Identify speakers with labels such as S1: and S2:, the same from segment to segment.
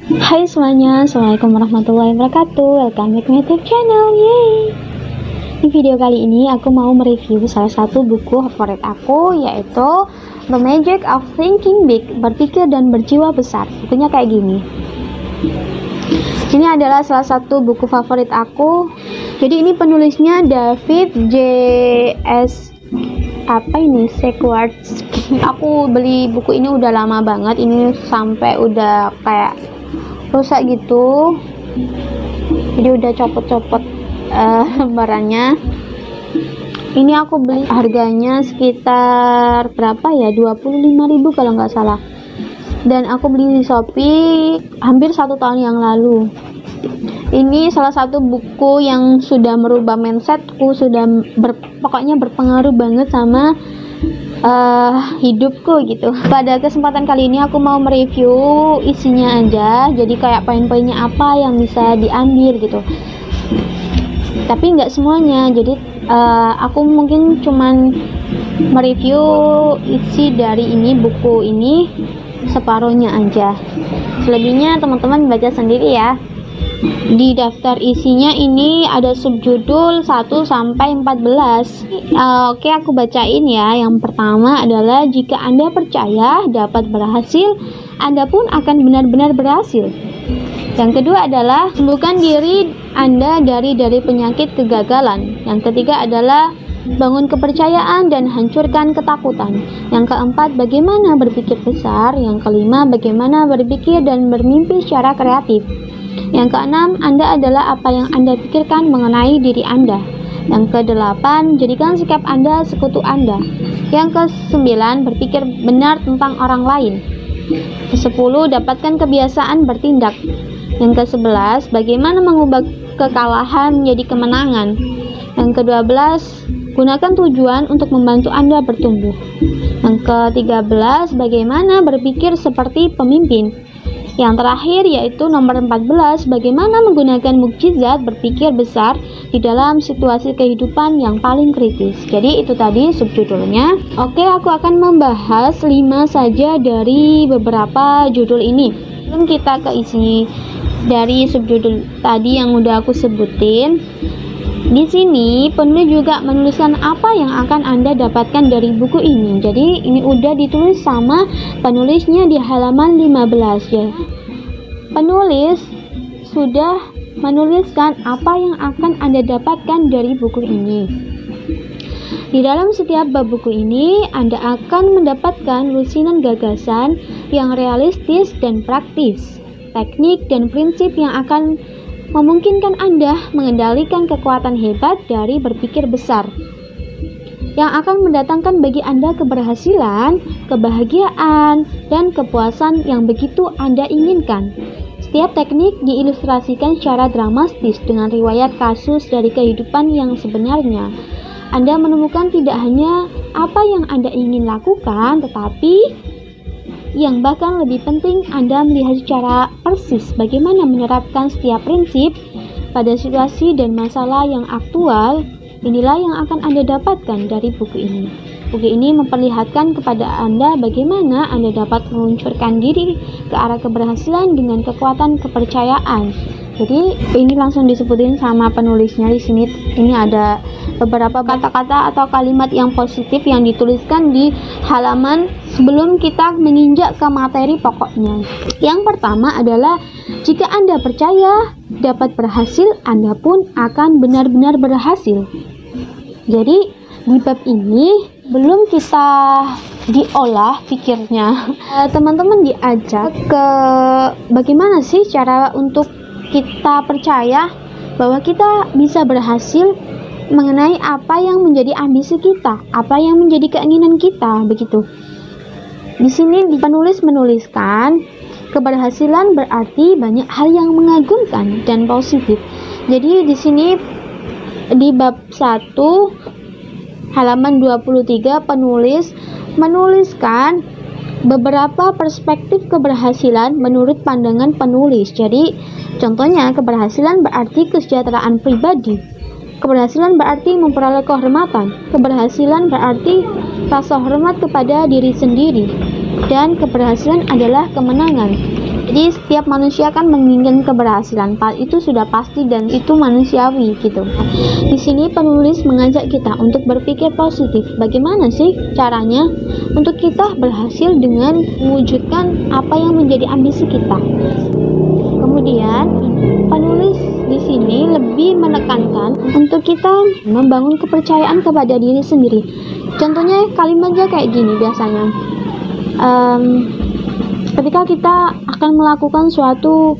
S1: Hai semuanya, Assalamualaikum warahmatullahi wabarakatuh. Welcome back to my YouTube channel. Yeay. Di video kali ini aku mau mereview salah satu buku favorit aku, yaitu The Magic of Thinking Big, Berpikir dan Berjiwa Besar. Bukunya kayak gini. Ini adalah salah satu buku favorit aku. Jadi ini penulisnya David J.S. Sequarts. Aku beli buku ini udah lama banget. Ini sampai udah kayak rusak gitu, jadi udah copot-copot lembarannya. Ini aku beli harganya sekitar berapa ya, 25.000 kalau nggak salah, dan aku beli di Shopee hampir 1 tahun yang lalu. Ini salah satu buku yang sudah merubah mindsetku, sudah pokoknya berpengaruh banget sama hidupku gitu. Pada kesempatan kali ini aku mau mereview isinya aja, jadi kayak poin-poinnya apa yang bisa diambil gitu, tapi nggak semuanya. Jadi aku mungkin cuman mereview isi dari buku ini separuhnya aja, selebihnya teman-teman baca sendiri ya. Di daftar isinya ini ada subjudul 1 sampai 14. Oke, aku bacain ya. Yang pertama adalah jika Anda percaya dapat berhasil, Anda pun akan benar-benar berhasil. Yang kedua adalah sembuhkan diri Anda dari penyakit kegagalan. Yang ketiga adalah bangun kepercayaan dan hancurkan ketakutan. Yang keempat, bagaimana berpikir besar. Yang kelima, bagaimana berpikir dan bermimpi secara kreatif. Yang keenam, Anda adalah apa yang Anda pikirkan mengenai diri Anda. Yang kedelapan, jadikan sikap Anda sekutu Anda. Yang kesembilan, berpikir benar tentang orang lain. Kesepuluh, dapatkan kebiasaan bertindak. Yang ke-11, bagaimana mengubah kekalahan menjadi kemenangan. Yang ke-12, gunakan tujuan untuk membantu Anda bertumbuh. Yang ke-13, bagaimana berpikir seperti pemimpin. Yang terakhir yaitu nomor 14, bagaimana menggunakan mukjizat berpikir besar di dalam situasi kehidupan yang paling kritis. Jadi itu tadi subjudulnya. Oke, aku akan membahas 5 saja dari beberapa judul ini. Sebelum kita ke isi dari subjudul tadi yang udah aku sebutin, di sini penulis juga menuliskan apa yang akan Anda dapatkan dari buku ini. Jadi ini udah ditulis sama penulisnya di halaman 15 ya. Penulis sudah menuliskan apa yang akan Anda dapatkan dari buku ini. Di dalam setiap bab buku ini, Anda akan mendapatkan lusinan gagasan yang realistis dan praktis, teknik dan prinsip yang akan memungkinkan Anda mengendalikan kekuatan hebat dari berpikir besar, yang akan mendatangkan bagi Anda keberhasilan, kebahagiaan, dan kepuasan yang begitu Anda inginkan. Setiap teknik diilustrasikan secara dramatis dengan riwayat kasus dari kehidupan yang sebenarnya. Anda menemukan tidak hanya apa yang Anda ingin lakukan, tetapi yang bahkan lebih penting, Anda melihat secara persis bagaimana menerapkan setiap prinsip pada situasi dan masalah yang aktual. Inilah yang akan Anda dapatkan dari buku ini. Buku ini memperlihatkan kepada Anda bagaimana Anda dapat meluncurkan diri ke arah keberhasilan dengan kekuatan kepercayaan. Jadi ini langsung disebutin sama penulisnya di sini. Ini ada beberapa kata-kata atau kalimat yang positif yang dituliskan di halaman sebelum kita menginjak ke materi pokoknya. Yang pertama adalah jika Anda percaya dapat berhasil, Anda pun akan benar-benar berhasil. Jadi di bab ini belum kita diolah pikirnya, teman-teman diajak ke bagaimana sih cara untuk kita percaya bahwa kita bisa berhasil mengenai apa yang menjadi ambisi kita, apa yang menjadi keinginan kita, begitu. Di sini penulis menuliskan keberhasilan berarti banyak hal yang mengagumkan dan positif. Jadi di sini di bab 1 halaman 23 penulis menuliskan beberapa perspektif keberhasilan menurut pandangan penulis. Jadi contohnya keberhasilan berarti kesejahteraan pribadi, keberhasilan berarti memperoleh kehormatan, keberhasilan berarti rasa hormat kepada diri sendiri, dan keberhasilan adalah kemenangan. Jadi setiap manusia kan menginginkan keberhasilan, itu sudah pasti dan itu manusiawi gitu. Di sini penulis mengajak kita untuk berpikir positif. Bagaimana sih caranya untuk kita berhasil dengan mewujudkan apa yang menjadi ambisi kita? Kemudian penulis di sini lebih menekankan untuk kita membangun kepercayaan kepada diri sendiri. Contohnya kalimatnya kayak gini biasanya. Ketika kita akan melakukan suatu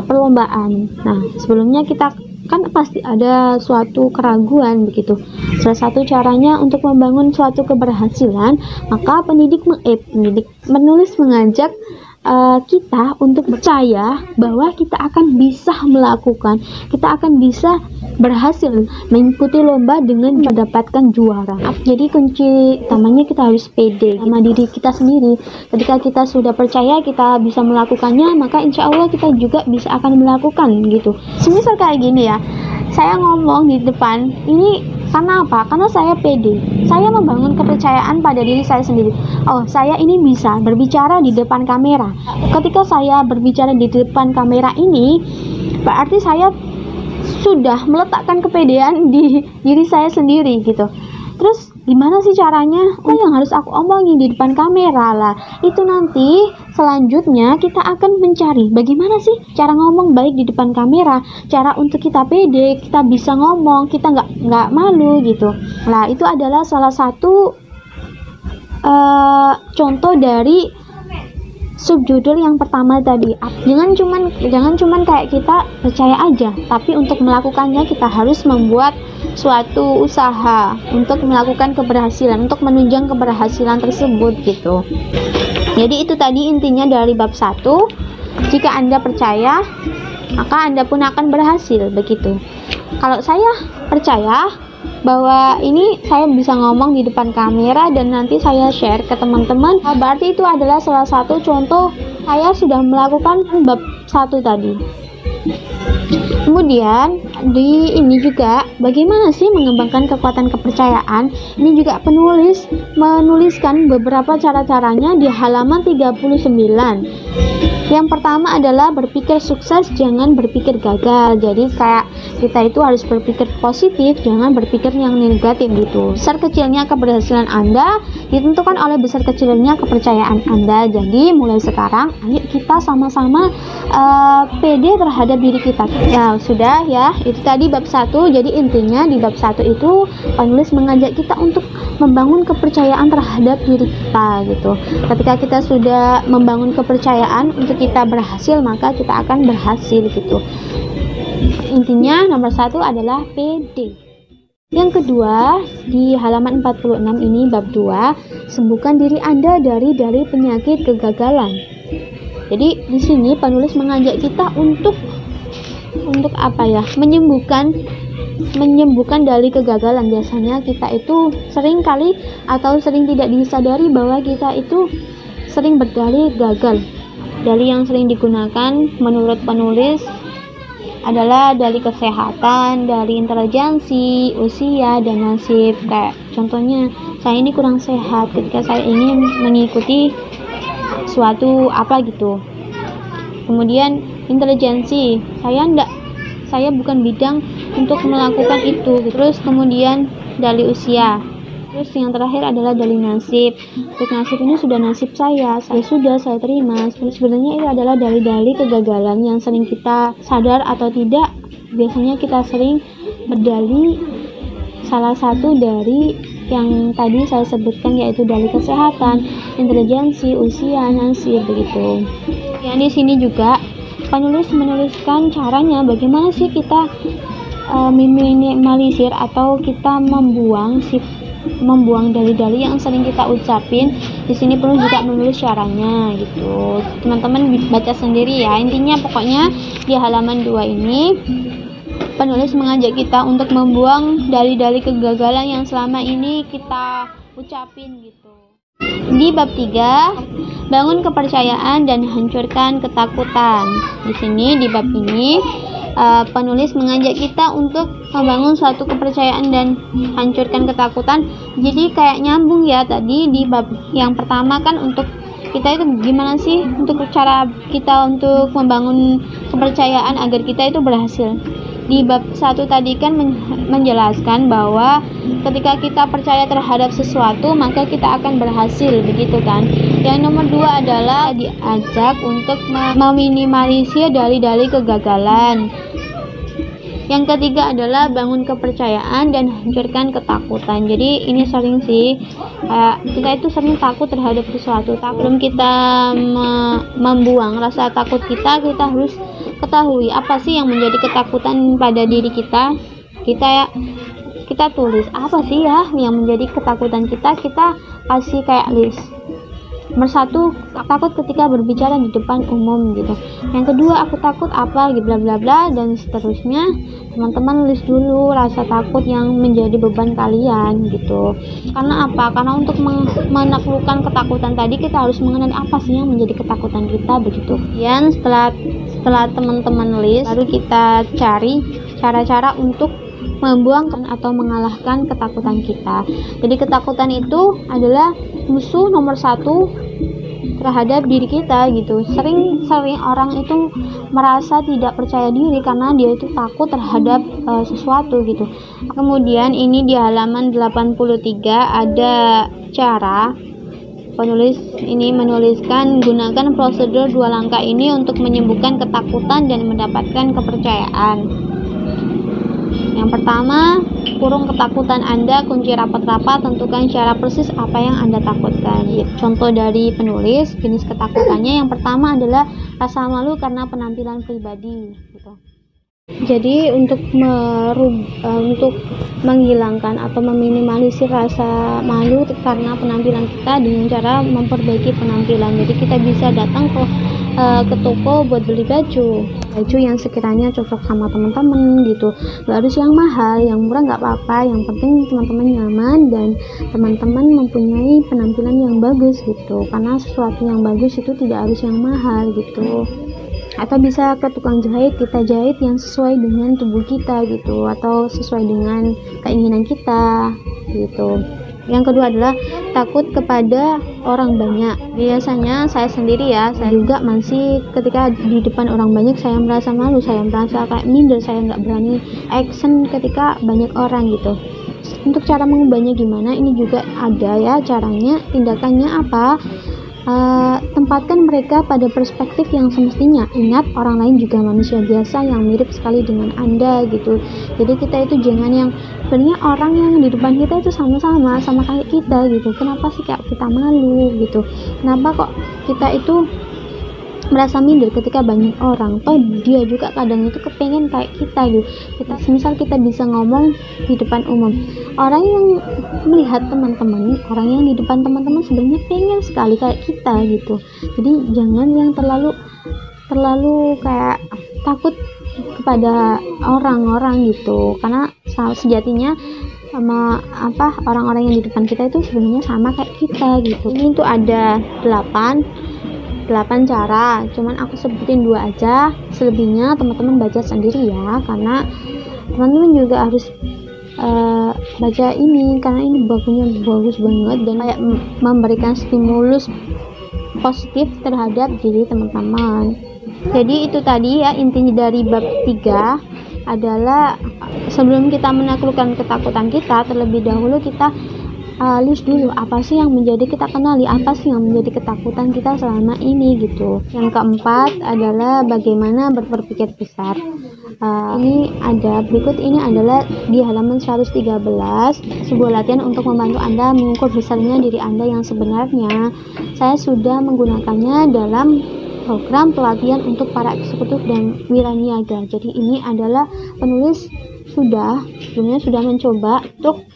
S1: perlombaan. Nah, sebelumnya kita kan pasti ada suatu keraguan begitu. Salah satu caranya untuk membangun suatu keberhasilan, maka penulis mengajak kita untuk percaya bahwa kita akan bisa melakukan, kita akan bisa berhasil mengikuti lomba dengan mendapatkan juara. Jadi kunci utamanya kita harus pede sama diri kita sendiri. Ketika kita sudah percaya kita bisa melakukannya, maka insya Allah kita juga bisa akan melakukan gitu. Semisal kayak gini ya, saya ngomong di depan ini karena apa? Karena saya pede. Saya membangun kepercayaan pada diri saya sendiri. Oh, saya ini bisa berbicara di depan kamera. Ketika saya berbicara di depan kamera ini, berarti saya sudah meletakkan kepedean di diri saya sendiri gitu. Terus gimana sih caranya? Apa yang harus aku omongin di depan kamera lah? Itu nanti selanjutnya kita akan mencari bagaimana sih cara ngomong baik di depan kamera, cara untuk kita pede, kita bisa ngomong, kita nggak malu gitu. Nah, itu adalah salah satu contoh dari subjudul yang pertama tadi. Jangan cuman kayak kita percaya aja, tapi untuk melakukannya kita harus membuat suatu usaha untuk melakukan keberhasilan, untuk menunjang keberhasilan tersebut gitu. Jadi itu tadi intinya dari bab 1. Jika Anda percaya, maka Anda pun akan berhasil begitu. Kalau saya percaya bahwa ini saya bisa ngomong di depan kamera dan nanti saya share ke teman-teman, berarti itu adalah salah satu contoh saya sudah melakukan bab 1 tadi. Kemudian di ini juga bagaimana sih mengembangkan kekuatan kepercayaan. Ini juga penulis menuliskan beberapa cara-caranya di halaman 39. Yang pertama adalah berpikir sukses, jangan berpikir gagal. Jadi kayak kita itu harus berpikir positif, jangan berpikir yang negatif gitu. Besar kecilnya keberhasilan Anda ditentukan oleh besar kecilnya kepercayaan Anda. Jadi mulai sekarang ayo kita sama-sama pede terhadap diri kita. Ya sudah ya, itu tadi bab 1. Jadi intinya di bab 1 itu penulis mengajak kita untuk membangun kepercayaan terhadap diri kita gitu. Ketika kita sudah membangun kepercayaan untuk kita berhasil, maka kita akan berhasil gitu. Intinya nomor 1 adalah PD. Yang kedua, di halaman 46 ini bab 2, sembuhkan diri Anda dari penyakit kegagalan. Jadi di sini penulis mengajak kita untuk menyembuhkan dari kegagalan. Biasanya kita itu sering tidak disadari bahwa kita itu sering berdalih gagal. Dalih yang sering digunakan menurut penulis adalah dalih kesehatan, dalih intelijensi, usia, dan nasib. Kayak contohnya, saya ini kurang sehat ketika saya ingin mengikuti suatu apa gitu. Kemudian intelijensi, saya bukan bidang untuk melakukan itu. Terus kemudian dalih usia. Terus yang terakhir adalah dalih nasib. Untuk nasib ini sudah nasib saya terima. Sebenarnya itu adalah dalih-dalih kegagalan yang sering kita sadar atau tidak. Biasanya kita sering berdalih salah satu dari yang tadi saya sebutkan, yaitu dalih kesehatan, intelijensi, usia, nasib begitu. Yang di sini juga penulis menuliskan caranya bagaimana sih kita meminimalisir atau kita membuang dalih-dalih yang sering kita ucapin. Di sini perlu juga menulis caranya gitu. Teman-teman baca sendiri ya. Intinya pokoknya di halaman 2 ini penulis mengajak kita untuk membuang dalih-dalih kegagalan yang selama ini kita ucapin gitu. Di bab 3, bangun kepercayaan dan hancurkan ketakutan. Di sini di bab ini penulis mengajak kita untuk membangun suatu kepercayaan dan hancurkan ketakutan. Jadi kayak nyambung ya, tadi di bab yang pertama kan untuk kita itu gimana sih untuk cara kita untuk membangun kepercayaan agar kita itu berhasil. Di bab 1 tadi kan menjelaskan bahwa ketika kita percaya terhadap sesuatu maka kita akan berhasil, begitu kan. Yang nomor 2 adalah diajak untuk meminimalisir dalih-dalih kegagalan. Yang ketiga adalah bangun kepercayaan dan hancurkan ketakutan. Jadi ini sering sih kita itu sering takut terhadap sesuatu. Sebelum kita membuang rasa takut kita harus ketahui apa sih yang menjadi ketakutan pada diri kita. Kita tulis apa sih ya yang menjadi ketakutan kita kasih kayak list. Nomor 1, takut ketika berbicara di depan umum gitu. Yang kedua, aku takut apa gitu, bla bla bla, dan seterusnya. Teman-teman list dulu rasa takut yang menjadi beban kalian gitu. Karena apa? Karena untuk menaklukkan ketakutan tadi kita harus mengenal apa sih yang menjadi ketakutan kita, begitu. Dan setelah teman-teman list, baru kita cari cara-cara untuk membuang atau mengalahkan ketakutan kita. Jadi ketakutan itu adalah musuh nomor 1 terhadap diri kita gitu. Sering orang itu merasa tidak percaya diri karena dia itu takut terhadap sesuatu gitu. Kemudian ini di halaman 83 ada cara penulis ini menuliskan, gunakan prosedur 2 langkah ini untuk menyembuhkan ketakutan dan mendapatkan kepercayaan. Yang pertama, kurung ketakutan Anda, kunci rapat-rapat, tentukan secara persis apa yang Anda takutkan. Contoh dari penulis, jenis ketakutannya yang pertama adalah rasa malu karena penampilan pribadi gitu. Jadi untuk menghilangkan atau meminimalisir rasa malu karena penampilan kita dengan cara memperbaiki penampilan. Jadi kita bisa datang ke toko buat beli baju yang sekiranya cocok sama teman-teman gitu. Gak harus yang mahal, yang murah nggak apa-apa, yang penting teman-teman nyaman dan teman-teman mempunyai penampilan yang bagus gitu. Karena sesuatu yang bagus itu tidak harus yang mahal gitu. Atau bisa ke tukang jahit, kita jahit yang sesuai dengan tubuh kita gitu, atau sesuai dengan keinginan kita gitu. Yang kedua adalah takut kepada orang banyak. Biasanya saya sendiri ya, saya juga masih ketika di depan orang banyak saya merasa malu, saya merasa kayak minder, saya nggak berani action ketika banyak orang gitu. Untuk cara mengubahnya gimana, ini juga ada ya caranya. Tindakannya apa? Tempatkan mereka pada perspektif yang semestinya. Ingat, orang lain juga manusia biasa yang mirip sekali dengan Anda gitu. Jadi kita itu jangan yang sebenarnya orang yang di depan kita itu sama kayak kita gitu. Kenapa sih kayak kita malu gitu? Kenapa kok kita itu merasa minder ketika banyak orang? Toh dia juga kadang itu kepengen kayak kita gitu. Misal kita bisa ngomong di depan umum, orang yang melihat teman-teman, orang yang di depan teman-teman sebenarnya pengen sekali kayak kita gitu. Jadi jangan yang terlalu kayak takut kepada orang-orang gitu, karena sejatinya sama orang-orang yang di depan kita itu sebenarnya sama kayak kita gitu. Ini tuh ada 8 cara, cuman aku sebutin 2 aja, selebihnya teman-teman baca sendiri ya, karena teman-teman juga harus baca ini karena ini bukunya bagus banget dan kayak memberikan stimulus positif terhadap diri teman-teman. Jadi itu tadi ya intinya dari bab 3 adalah sebelum kita menaklukkan ketakutan kita, terlebih dahulu kita list dulu apa sih yang menjadi kita kenali, apa sih yang menjadi ketakutan kita selama ini gitu. Yang keempat adalah bagaimana berpikir besar. Ini ada berikut, ini adalah di halaman 113, sebuah latihan untuk membantu Anda mengukur besarnya diri Anda yang sebenarnya. Saya sudah menggunakannya dalam program pelatihan untuk para eksekutif dan wiraniaga. Jadi ini adalah penulis sebenarnya sudah mencoba untuk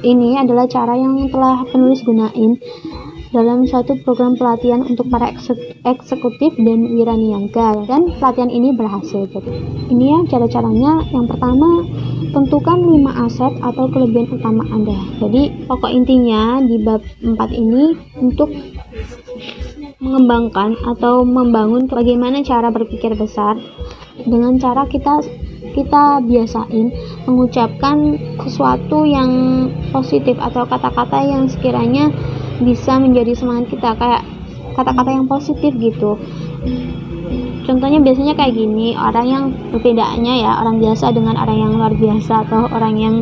S1: ini adalah cara yang telah penulis gunain dalam suatu program pelatihan untuk para eksekutif dan wiraniaga, dan pelatihan ini berhasil. Jadi ini ya cara-caranya. Yang pertama, Tentukan 5 aset atau kelebihan utama Anda. Jadi pokok intinya di bab 4 ini untuk mengembangkan atau membangun bagaimana cara berpikir besar dengan cara kita biasain mengucapkan sesuatu yang positif atau kata-kata yang sekiranya bisa menjadi semangat kita, kayak kata-kata yang positif gitu. Contohnya biasanya kayak gini, orang yang perbedaannya ya orang biasa dengan orang yang luar biasa atau orang yang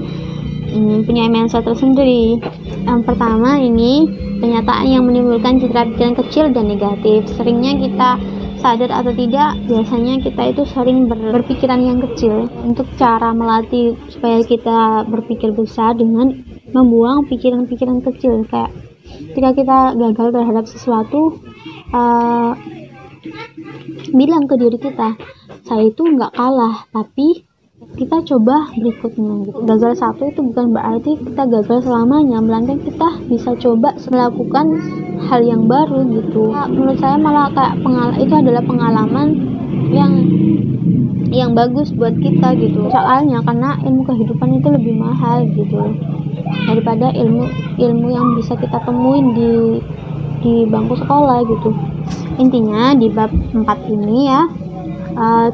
S1: punya mindset tersendiri. Yang pertama ini pernyataan yang menimbulkan citra pikiran kecil dan negatif. Seringnya kita sadar atau tidak, biasanya kita itu sering berpikiran yang kecil. Untuk cara melatih supaya kita berpikir besar dengan membuang pikiran-pikiran kecil, kayak ketika kita gagal terhadap sesuatu, bilang ke diri kita, saya itu nggak kalah, tapi kita coba berikutnya gitu. Gagal satu itu bukan berarti kita gagal selamanya, melainkan kita bisa coba melakukan hal yang baru gitu. Menurut saya malah kayak itu adalah pengalaman yang bagus buat kita gitu. Soalnya karena ilmu kehidupan itu lebih mahal gitu daripada ilmu yang bisa kita temuin di bangku sekolah gitu. Intinya di bab 4 ini ya,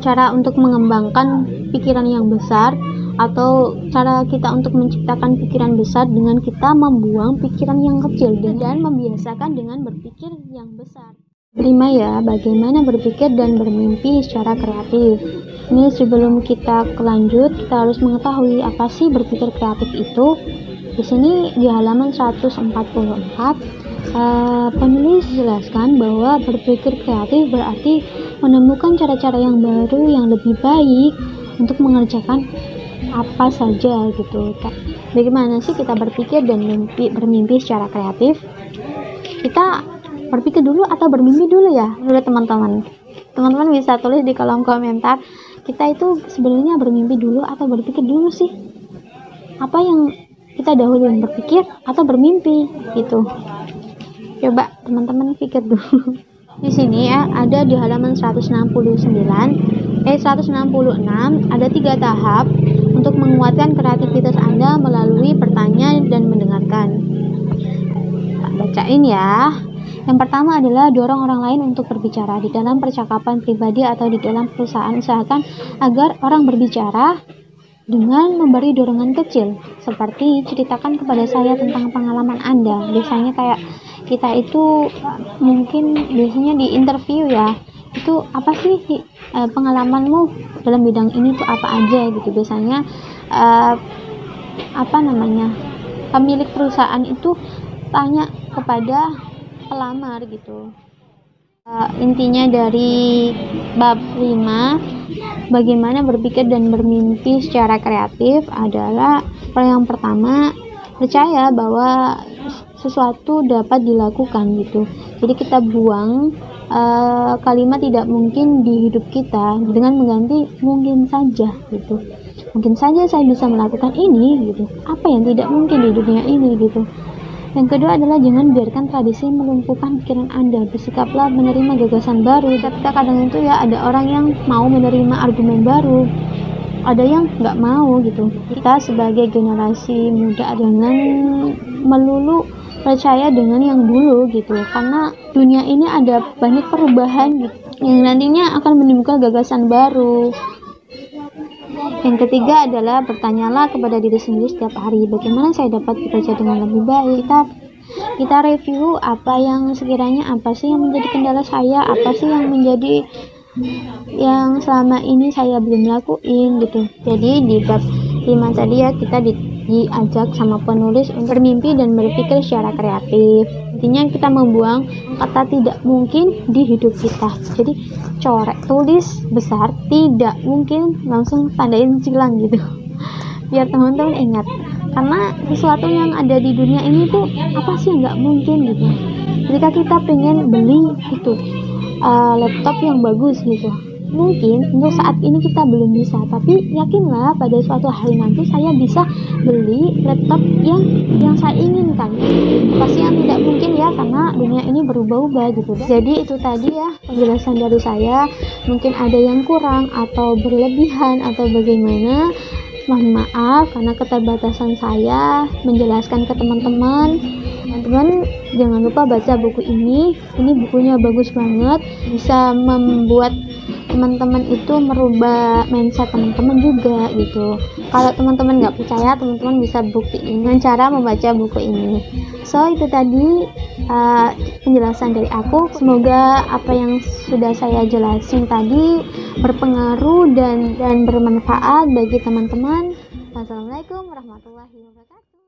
S1: cara untuk mengembangkan pikiran yang besar atau cara kita untuk menciptakan pikiran besar dengan kita membuang pikiran yang kecil dan membiasakan dengan berpikir yang besar. Kelima ya, bagaimana berpikir dan bermimpi secara kreatif. Ini sebelum kita lanjut, kita harus mengetahui apa sih berpikir kreatif itu. Di sini di halaman 144 penulis jelaskan bahwa berpikir kreatif berarti menemukan cara-cara yang baru yang lebih baik untuk mengerjakan apa saja gitu. Bagaimana sih kita berpikir dan bermimpi secara kreatif? Kita berpikir dulu atau bermimpi dulu ya? Menurut teman-teman bisa tulis di kolom komentar, kita itu sebenarnya bermimpi dulu atau berpikir dulu sih? Apa yang kita dahuluin, berpikir atau bermimpi gitu? Coba teman-teman pikir dulu. Di sini ya, ada di halaman 166 ada 3 tahap untuk menguatkan kreativitas Anda melalui bertanya dan mendengarkan. Bacain ya. Yang pertama adalah dorong orang lain untuk berbicara. Di dalam percakapan pribadi atau di dalam perusahaan, usahakan agar orang berbicara dengan memberi dorongan kecil, seperti ceritakan kepada saya tentang pengalaman Anda. Biasanya kayak kita itu mungkin biasanya di interview ya, itu apa sih pengalamanmu dalam bidang ini tuh apa aja gitu. Biasanya pemilik perusahaan itu tanya kepada pelamar gitu. Intinya dari bab 5 bagaimana berpikir dan bermimpi secara kreatif adalah yang pertama, percaya bahwa sesuatu dapat dilakukan gitu. Jadi kita buang kalimat tidak mungkin di hidup kita dengan mengganti mungkin saja gitu. Mungkin saja saya bisa melakukan ini gitu. Apa yang tidak mungkin di dunia ini gitu. Yang kedua adalah jangan biarkan tradisi melumpuhkan pikiran Anda. Bersikaplah menerima gagasan baru. Kita kadang itu ya ada orang yang mau menerima argumen baru, ada yang nggak mau gitu. Kita sebagai generasi muda jangan melulu percaya dengan yang dulu gitu, karena dunia ini ada banyak perubahan gitu, yang nantinya akan menimbulkan gagasan baru. Yang ketiga adalah bertanyalah kepada diri sendiri setiap hari, bagaimana saya dapat bekerja dengan lebih baik. Kita review apa sih yang menjadi kendala saya, apa sih yang selama ini saya belum lakuin gitu. Jadi di bab 5 tadi ya, kita diajak sama penulis untuk bermimpi dan berpikir secara kreatif. Intinya kita membuang kata tidak mungkin di hidup kita. Jadi tulis besar tidak mungkin, langsung tandain silang gitu, biar teman-teman ingat. Karena sesuatu yang ada di dunia ini tuh apa sih yang nggak mungkin gitu. Ketika kita pengen beli itu laptop yang bagus gitu, mungkin untuk saat ini kita belum bisa, tapi yakinlah pada suatu hari nanti saya bisa beli laptop yang saya inginkan. Pasti yang tidak mungkin ya, karena dunia ini berubah-ubah gitu. Jadi itu tadi ya penjelasan dari saya, mungkin ada yang kurang atau berlebihan atau bagaimana, Mohon maaf karena keterbatasan saya menjelaskan ke teman-teman. Teman-teman jangan lupa baca buku ini bukunya bagus banget, bisa membuat teman-teman itu merubah mindset teman-teman juga gitu. Kalau teman-teman nggak percaya, teman-teman bisa buktiin dengan cara membaca buku ini. So itu tadi penjelasan dari aku. Semoga apa yang sudah saya jelasin tadi berpengaruh dan bermanfaat bagi teman-teman. Wassalamualaikum warahmatullahi wabarakatuh.